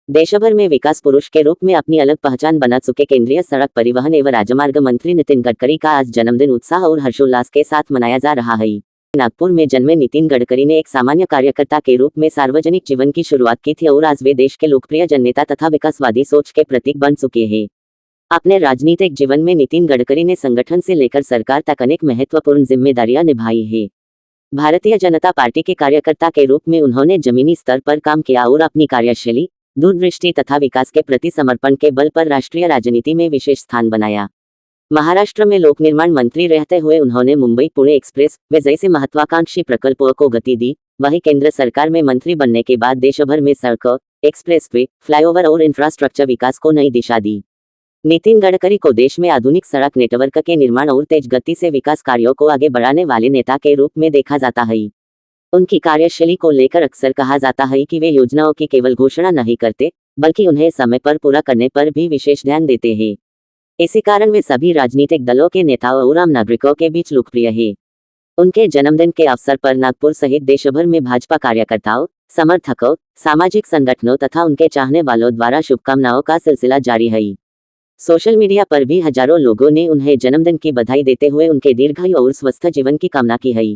देशभर में विकास पुरुष के रूप में अपनी अलग पहचान बना चुके केंद्रीय सड़क परिवहन एवं राजमार्ग मंत्री नितिन गडकरी का आज जन्मदिन उत्साह और हर्षोल्लास के साथ मनाया जा रहा है। नागपुर में जन्मे नितिन गडकरी ने एक सामान्य कार्यकर्ता के रूप में सार्वजनिक जीवन की शुरुआत की थी और आज वे देश के लोकप्रिय जननेता तथा विकासवादी सोच के प्रतीक बन चुके हैं। अपने राजनीतिक जीवन में नितिन गडकरी ने संगठन से लेकर सरकार तक अनेक महत्वपूर्ण जिम्मेदारियां निभाई है। भारतीय जनता पार्टी के कार्यकर्ता के रूप में उन्होंने जमीनी स्तर पर काम किया और अपनी कार्यशैली, दूरदृष्टि तथा विकास के प्रति समर्पण के बल पर राष्ट्रीय राजनीति में विशेष स्थान बनाया। महाराष्ट्र में लोक निर्माण मंत्री रहते हुए उन्होंने मुंबई पुणे एक्सप्रेस वे जैसे महत्वाकांक्षी प्रकल्पों को गति दी। वहीं केंद्र सरकार में मंत्री बनने के बाद देशभर में सड़कों, एक्सप्रेसवे, फ्लाईओवर और इंफ्रास्ट्रक्चर विकास को नई दिशा दी। नितिन गडकरी को देश में आधुनिक सड़क नेटवर्क के निर्माण और तेज गति से विकास कार्यों को आगे बढ़ाने वाले नेता के रूप में देखा जाता है। उनकी कार्यशैली को लेकर अक्सर कहा जाता है कि वे योजनाओं की केवल घोषणा नहीं करते, बल्कि उन्हें समय पर पूरा करने पर भी विशेष ध्यान देते हैं। इसी कारण वे सभी राजनीतिक दलों के नेताओं और आम नागरिकों के बीच लोकप्रिय हैं। उनके जन्मदिन के अवसर पर नागपुर सहित देशभर में भाजपा कार्यकर्ताओं, समर्थकों, सामाजिक संगठनों तथा उनके चाहने वालों द्वारा शुभकामनाओं का सिलसिला जारी है। सोशल मीडिया पर भी हजारों लोगों ने उन्हें जन्मदिन की बधाई देते हुए उनके दीर्घायु और स्वस्थ जीवन की कामना की है।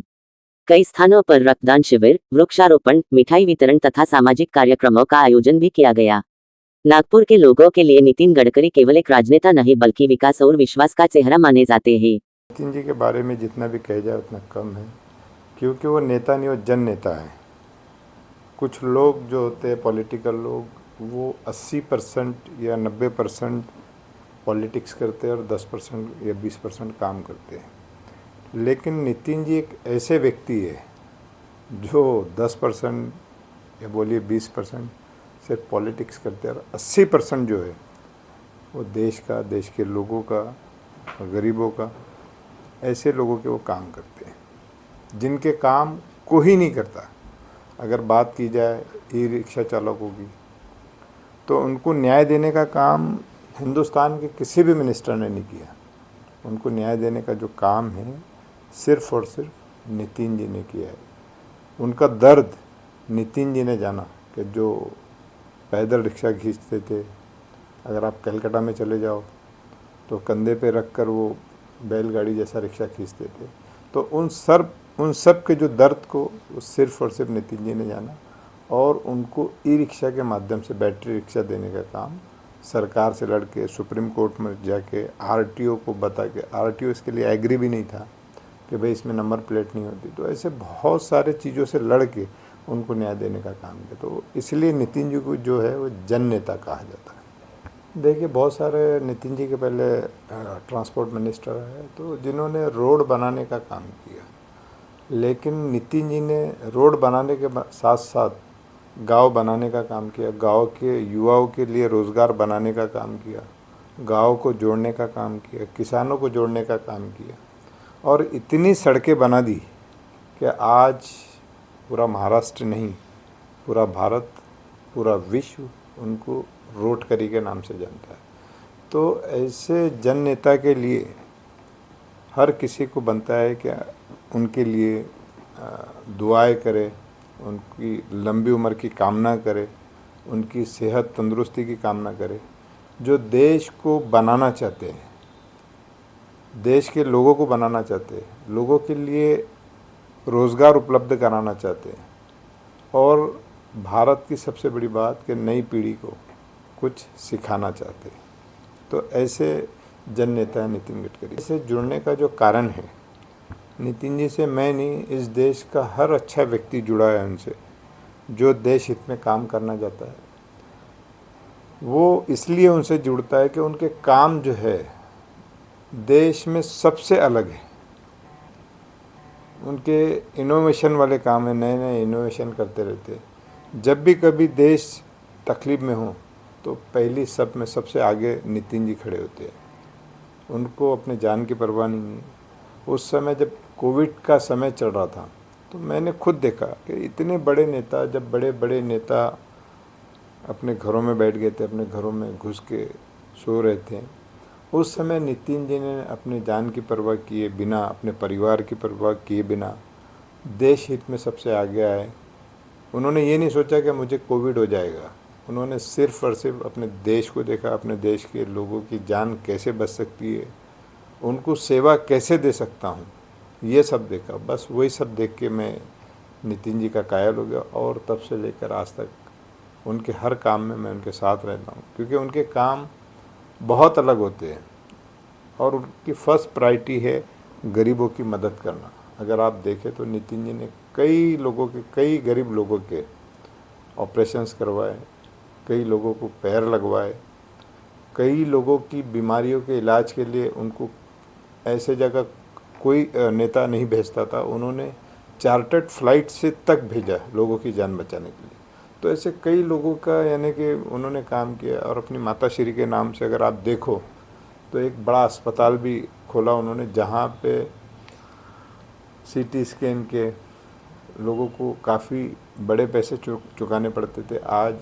कई स्थानों पर रक्तदान शिविर, वृक्षारोपण, मिठाई वितरण तथा सामाजिक कार्यक्रमों का आयोजन भी किया गया। नागपुर के लोगों के लिए नितिन गडकरी केवल एक राजनेता नहीं बल्कि विकास और विश्वास का चेहरा माने जाते हैं। नितिन जी के बारे में जितना भी कहा जाए उतना कम है, क्योंकि वो नेता नहीं, वो जन नेता है। कुछ लोग जो होते हैं पॉलिटिकल लोग, वो 80% या 90% पॉलिटिक्स करते हैं और 10% या 20% काम करते हैं। लेकिन नितिन जी एक ऐसे व्यक्ति है जो 10% या बोलिए 20% सिर्फ पॉलिटिक्स करते हैं और 80% जो है वो देश का, देश के लोगों का, गरीबों का, ऐसे लोगों के वो काम करते हैं जिनके काम कोई नहीं करता। अगर बात की जाए ई रिक्शा चालकों की, तो उनको न्याय देने का काम हिंदुस्तान के किसी भी मिनिस्टर ने नहीं किया। उनको न्याय देने का जो काम है सिर्फ और सिर्फ नितिन जी ने किया है। उनका दर्द नितिन जी ने जाना कि जो पैदल रिक्शा खींचते थे, अगर आप कलकत्ता में चले जाओ तो कंधे पे रख कर वो बैलगाड़ी जैसा रिक्शा खींचते थे। तो उन सब के जो दर्द को सिर्फ और सिर्फ नितिन जी ने जाना और उनको ई रिक्शा के माध्यम से बैटरी रिक्शा देने का काम सरकार से लड़के सुप्रीम कोर्ट में जाके आरटीओ को बता के, आरटीओ इसके लिए एग्री भी नहीं था कि भाई इसमें नंबर प्लेट नहीं होती। तो ऐसे बहुत सारे चीज़ों से लड़ के उनको न्याय देने का काम किया। तो इसलिए नितिन जी को जो है वो जन नेता कहा जाता है। देखिए, बहुत सारे नितिन जी के पहले ट्रांसपोर्ट मिनिस्टर है तो जिन्होंने रोड बनाने का काम किया, लेकिन नितिन जी ने रोड बनाने के साथ साथ गांव बनाने का काम किया, गांव के युवाओं के लिए रोज़गार बनाने का काम किया, गांव को जोड़ने का काम किया, किसानों को जोड़ने का काम किया और इतनी सड़कें बना दी कि आज पूरा महाराष्ट्र नहीं, पूरा भारत, पूरा विश्व उनको रोडकरी के नाम से जानता है। तो ऐसे जन नेता के लिए हर किसी को बनता है कि उनके लिए दुआएं करे, उनकी लंबी उम्र की कामना करे, उनकी सेहत तंदुरुस्ती की कामना करे। जो देश को बनाना चाहते हैं, देश के लोगों को बनाना चाहते हैं, लोगों के लिए रोज़गार उपलब्ध कराना चाहते हैं और भारत की सबसे बड़ी बात कि नई पीढ़ी को कुछ सिखाना चाहते हैं, तो ऐसे जन नेता है नितिन गडकरी। इससे जुड़ने का जो कारण है, नितिन जी से मैं नहीं, इस देश का हर अच्छा व्यक्ति जुड़ा है उनसे, जो देश हित में काम करना चाहता है। वो इसलिए उनसे जुड़ता है कि उनके काम जो है देश में सबसे अलग है। उनके इनोवेशन वाले काम है, नए नए इनोवेशन करते रहते हैं। जब भी कभी देश तकलीफ़ में हो तो पहली सब में सबसे आगे नितिन जी खड़े होते हैं। उनको अपने जान की परवाह नहीं है। उस समय जब कोविड का समय चल रहा था तो मैंने खुद देखा कि इतने बड़े नेता, जब बड़े बड़े नेता अपने घरों में बैठ गए थे, अपने घरों में घुस के सो रहे थे, उस समय नितिन जी ने अपने जान की परवाह किए बिना, अपने परिवार की परवाह किए बिना देश हित में सबसे आगे आए। उन्होंने ये नहीं सोचा कि मुझे कोविड हो जाएगा, उन्होंने सिर्फ और सिर्फ अपने देश को देखा, अपने देश के लोगों की जान कैसे बच सकती है, उनको सेवा कैसे दे सकता हूँ, ये सब देखा। बस वही सब देख के मैं नितिन जी का कायल हो गया और तब से लेकर आज तक उनके हर काम में मैं उनके साथ रहता हूँ, क्योंकि उनके काम बहुत अलग होते हैं और उनकी फर्स्ट प्रायोरिटी है गरीबों की मदद करना। अगर आप देखें तो नितिन जी ने कई गरीब लोगों के ऑपरेशंस करवाए, कई लोगों को पैर लगवाए, कई लोगों की बीमारियों के इलाज के लिए उनको ऐसे जगह कोई नेता नहीं भेजता था, उन्होंने चार्टर्ड फ्लाइट से तक भेजा लोगों की जान बचाने के लिए। तो ऐसे कई लोगों का यानी कि उन्होंने काम किया। और अपनी माता श्री के नाम से अगर आप देखो तो एक बड़ा अस्पताल भी खोला उन्होंने, जहाँ पे सीटी स्कैन के लोगों को काफ़ी बड़े पैसे चुकाने पड़ते थे। आज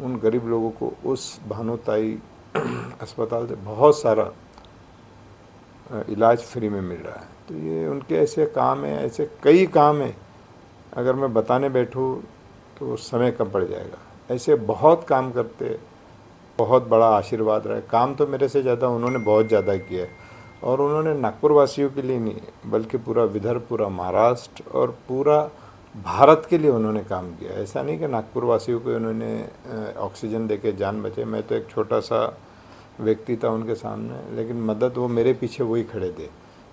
उन गरीब लोगों को उस भानुताई अस्पताल से बहुत सारा इलाज फ्री में मिल रहा है। तो ये उनके ऐसे काम हैं, ऐसे कई काम हैं, अगर मैं बताने बैठूँ तो समय कम पड़ जाएगा। ऐसे बहुत काम करते, बहुत बड़ा आशीर्वाद रहा है। काम तो मेरे से ज़्यादा उन्होंने बहुत ज़्यादा किया है, और उन्होंने नागपुर वासियों के लिए नहीं बल्कि पूरा विदर्भ, पूरा महाराष्ट्र और पूरा भारत के लिए उन्होंने काम किया। ऐसा नहीं कि नागपुर वासियों को उन्होंने ऑक्सीजन देके जान बचे। मैं तो एक छोटा सा व्यक्ति था उनके सामने, लेकिन मदद वो मेरे पीछे वही खड़े थे।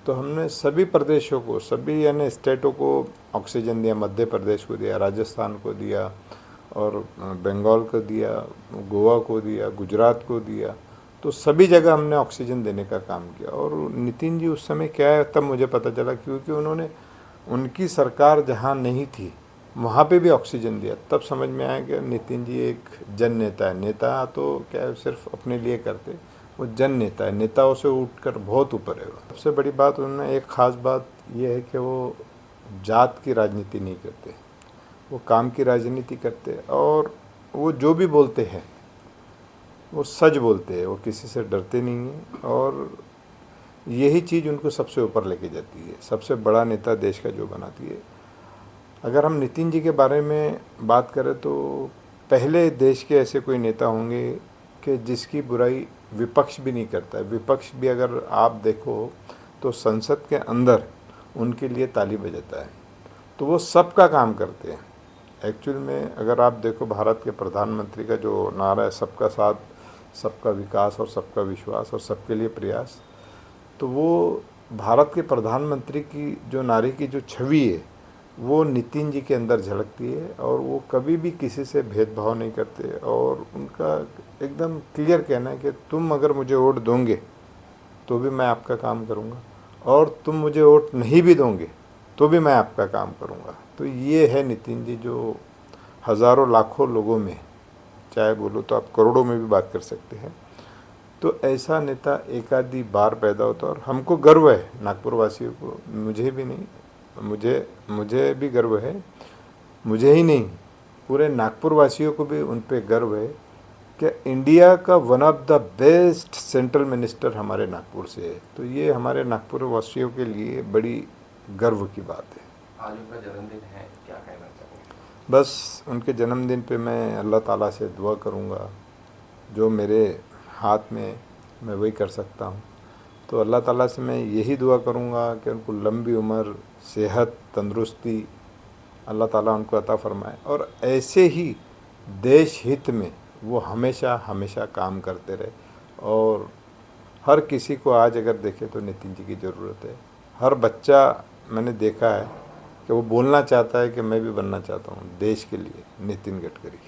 तो हमने सभी प्रदेशों को, सभी यानी स्टेटों को ऑक्सीजन दिया। मध्य प्रदेश को दिया, राजस्थान को दिया, और बंगाल को दिया, गोवा को दिया, गुजरात को दिया। तो सभी जगह हमने ऑक्सीजन देने का काम किया। और नितिन जी उस समय क्या है तब मुझे पता चला, क्योंकि उन्होंने उनकी सरकार जहाँ नहीं थी वहाँ पे भी ऑक्सीजन दिया। तब समझ में आया कि नितिन जी एक जन नेता है। नेता तो क्या है, सिर्फ अपने लिए करते, वो जन नेता है, नेताओं से उठकर बहुत ऊपर है। सबसे बड़ी बात उन्होंने, एक ख़ास बात ये है कि वो जात की राजनीति नहीं करते, वो काम की राजनीति करते। और वो जो भी बोलते हैं वो सच बोलते हैं, वो किसी से डरते नहीं हैं। और यही चीज़ उनको सबसे ऊपर लेके जाती है, सबसे बड़ा नेता देश का जो बनाती है। अगर हम नितिन जी के बारे में बात करें तो पहले देश के ऐसे कोई नेता होंगे कि जिसकी बुराई विपक्ष भी नहीं करता है। विपक्ष भी अगर आप देखो तो संसद के अंदर उनके लिए ताली बजाता है। तो वो सबका काम करते हैं। एक्चुअल में अगर आप देखो भारत के प्रधानमंत्री का जो नारा है, सबका साथ, सबका विकास और सबका विश्वास और सबके लिए प्रयास, तो वो भारत के प्रधानमंत्री की जो नारे की जो छवि है वो नितिन जी के अंदर झलकती है। और वो कभी भी किसी से भेदभाव नहीं करते, और उनका एकदम क्लियर कहना है कि तुम अगर मुझे वोट दोगे तो भी मैं आपका काम करूँगा, और तुम मुझे वोट नहीं भी दोगे तो भी मैं आपका काम करूँगा। तो ये है नितिन जी, जो हज़ारों लाखों लोगों में, चाहे बोलो तो आप करोड़ों में भी बात कर सकते हैं। तो ऐसा नेता एक आधी बार पैदा होता है। और हमको गर्व है नागपुर वासियों को, मुझे भी नहीं, मुझे भी गर्व है, मुझे ही नहीं पूरे नागपुर वासियों को भी उन पे गर्व है कि इंडिया का one of the best central minister हमारे नागपुर से है। तो ये हमारे नागपुर वासियों के लिए बड़ी गर्व की बात है। आज उनका जन्मदिन है, क्या कहना चाहोगे? बस उनके जन्मदिन पे मैं अल्लाह ताला से दुआ करूँगा, जो मेरे हाथ में मैं वही कर सकता हूँ। तो अल्लाह ताला से मैं यही दुआ करूँगा कि उनको लंबी उम्र, सेहत, तंदुरुस्ती अल्लाह ताला उनको अता फरमाए, और ऐसे ही देश हित में वो हमेशा हमेशा काम करते रहे। और हर किसी को आज अगर देखें तो नितिन जी की ज़रूरत है। हर बच्चा मैंने देखा है कि वो बोलना चाहता है कि मैं भी बनना चाहता हूँ देश के लिए नितिन गडकरी।